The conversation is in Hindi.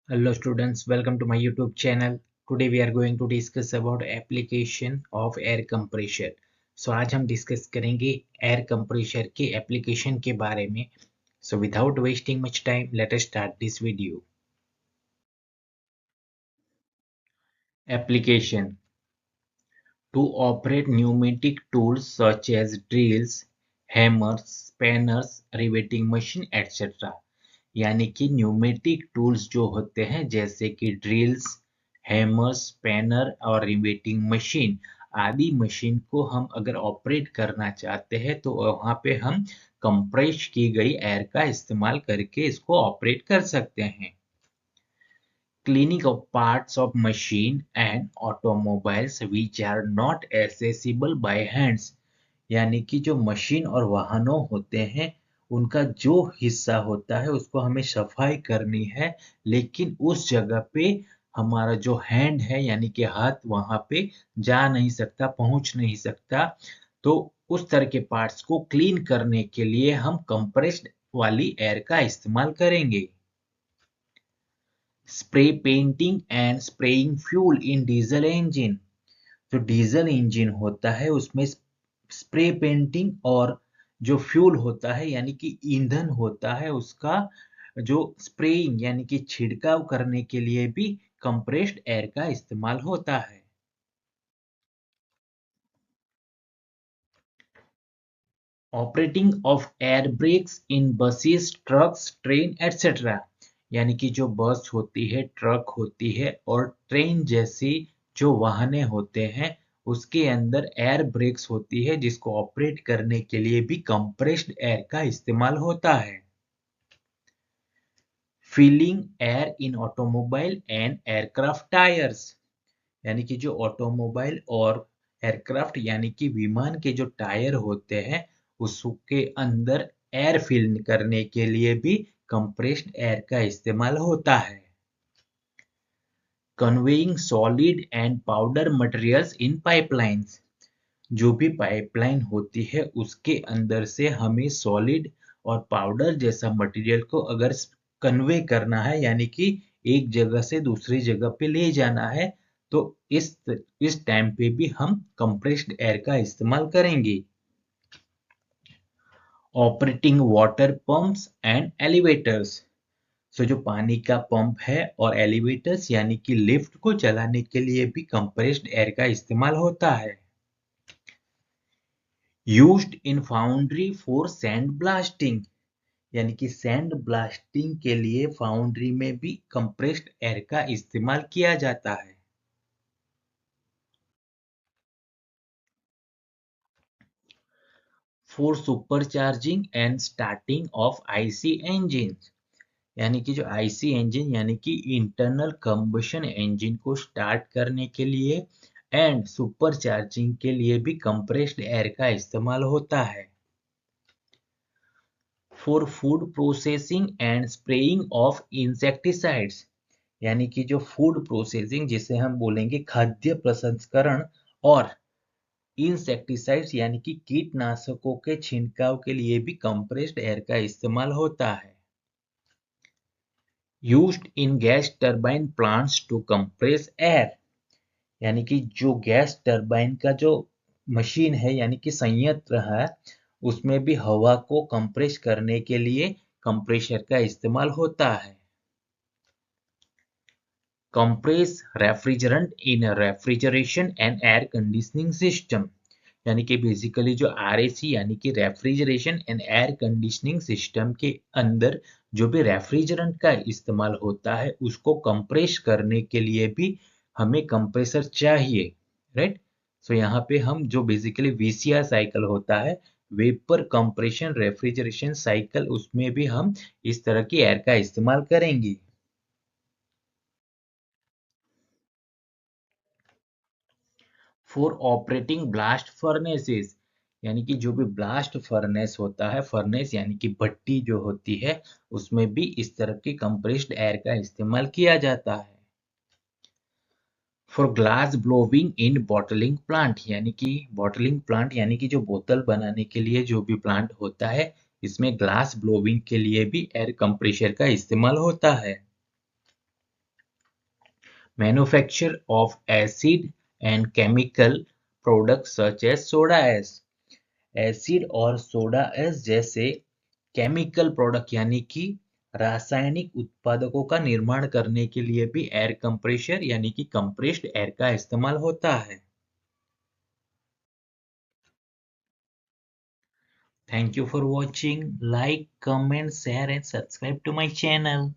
Hello students, welcome to my YouTube channel. Today we are going to discuss about application of air compressor. So आज हम डिस्कस करेंगे एयर कंप्रेशर के एप्लीकेशन के बारे में. So without wasting much time, let us start this video. Application: to operate pneumatic tools such as drills, hammers, spanners, riveting machine, etc. यानी कि न्यूमेटिक टूल्स जो होते हैं जैसे कि ड्रिल्स, हैमर्स, स्पैनर और रिवेटिंग मशीन आदि मशीन को हम अगर ऑपरेट करना चाहते हैं तो वहाँ पे हम कंप्रेस की गई एयर का इस्तेमाल करके इसको ऑपरेट कर सकते हैं. Cleaning of parts of machine and automobiles which are not accessible by hands. यानी कि जो मशीन और वाहनों होते हैं उनका जो हिस्सा होता है उसको हमें सफाई करनी है, लेकिन उस जगह पे हमारा जो हैंड है यानी कि हाथ वहां पे जा नहीं सकता, पहुंच नहीं सकता. तो उस तरह के पार्ट्स को क्लीन करने के लिए हम कंप्रेस्ड वाली एयर का इस्तेमाल करेंगे. Spray painting and spraying fuel in diesel engine. जो डीजल इंजन होता है उसमें स्प्रे पेंटिंग और जो फ्यूल होता है यानी कि ईंधन होता है उसका जो स्प्रेइंग यानी कि छिड़काव करने के लिए भी कंप्रेस्ड एयर का इस्तेमाल होता है. Operating of air brakes in buses, trucks, train etcetera. यानी कि जो बस होती है, ट्रक होती है और ट्रेन जैसी जो वाहने होते हैं उसके अंदर एयर ब्रेक्स होती है जिसको ऑपरेट करने के लिए भी कंप्रेस्ड एयर का इस्तेमाल होता है. Filling air in automobile and aircraft tyres. यानी कि जो ऑटोमोबाइल और एयरक्राफ्ट यानी कि विमान के जो टायर होते हैं उसके अंदर एयर फिल करने के लिए भी कंप्रेस्ड एयर का इस्तेमाल होता है. Conveying solid and powder materials in pipelines. जो भी पाइपलाइन होती है उसके अंदर से हमें सॉलिड और पाउडर जैसा मटेरियल को अगर कन्वे करना है यानी कि एक जगह से दूसरी जगह पे ले जाना है तो इस टाइम पे भी हम कंप्रेस्ड एयर का इस्तेमाल करेंगे. Operating water pumps and elevators. So जो पानी का पंप है और एलिवेटर्स यानी कि लिफ्ट को चलाने के लिए भी कंप्रेस्ड एयर का इस्तेमाल होता है. Used in foundry for sand blasting. यानी कि सैंड ब्लास्टिंग के लिए फाउंड्री में भी कंप्रेस्ड एयर का इस्तेमाल किया जाता है. For supercharging and starting of IC engine. यानी कि जो आईसी इंजन यानी कि इंटरनल कंबशन इंजन को स्टार्ट करने के लिए एंड सुपरचार्जिंग के लिए भी कंप्रेस्ड एयर का इस्तेमाल होता है. For food processing and spraying of insecticides. यानी कि जो फूड प्रोसेसिंग जिसे हम बोलेंगे खाद्य प्रसंस्करण और इंसेक्टिसाइड्स यानी कि कीटनाशकों के छिड़काव के लिए भी कंप्रेस्ड एयर का इस्तेमाल होता है. Used in gas turbine plants to compress air. यानी कि जो गैस टरबाइन का जो मशीन है यानी कि संयंत्र है उसमें भी हवा को कंप्रेस करने के लिए कंप्रेसर का इस्तेमाल होता है. Compress refrigerant in refrigeration and air conditioning system. यानी कि बेसिकली जो आरएसी यानी कि refrigeration and air conditioning system के अंदर जो भी रेफ्रिजरेंट का इस्तेमाल होता है उसको कंप्रेस करने के लिए भी हमें कंप्रेसर चाहिए, राइट. सो यहाँ पे हम जो बेसिकली वीसीआर साइकिल होता है, वेपर कंप्रेशन रेफ्रिजरेशन साइकिल, उसमें भी हम इस तरह की एयर का इस्तेमाल करेंगे. For operating blast furnaces. यानी कि जो भी ब्लास्ट फर्नेस होता है, फर्नेस यानी कि भट्टी जो होती है उसमें भी इस तरह की कंप्रेस्ड एयर का इस्तेमाल किया जाता है. For glass blowing in bottling plant. यानी कि बॉटलिंग प्लांट यानी कि जो बोतल बनाने के लिए जो भी प्लांट होता है इसमें ग्लास ब्लोविंग के लिए भी एयर कंप्रेसर का इस्तेमाल होता है. Manufacture of acid and chemical products such as soda ash. Acid और सोडा एस जैसे केमिकल प्रोडक्ट यानी कि रासायनिक उत्पादकों का निर्माण करने के लिए भी एयर कंप्रेशर यानी कि कंप्रेस्ड एयर का इस्तेमाल होता है। Thank you for watching. Like, comment, share and subscribe to my channel.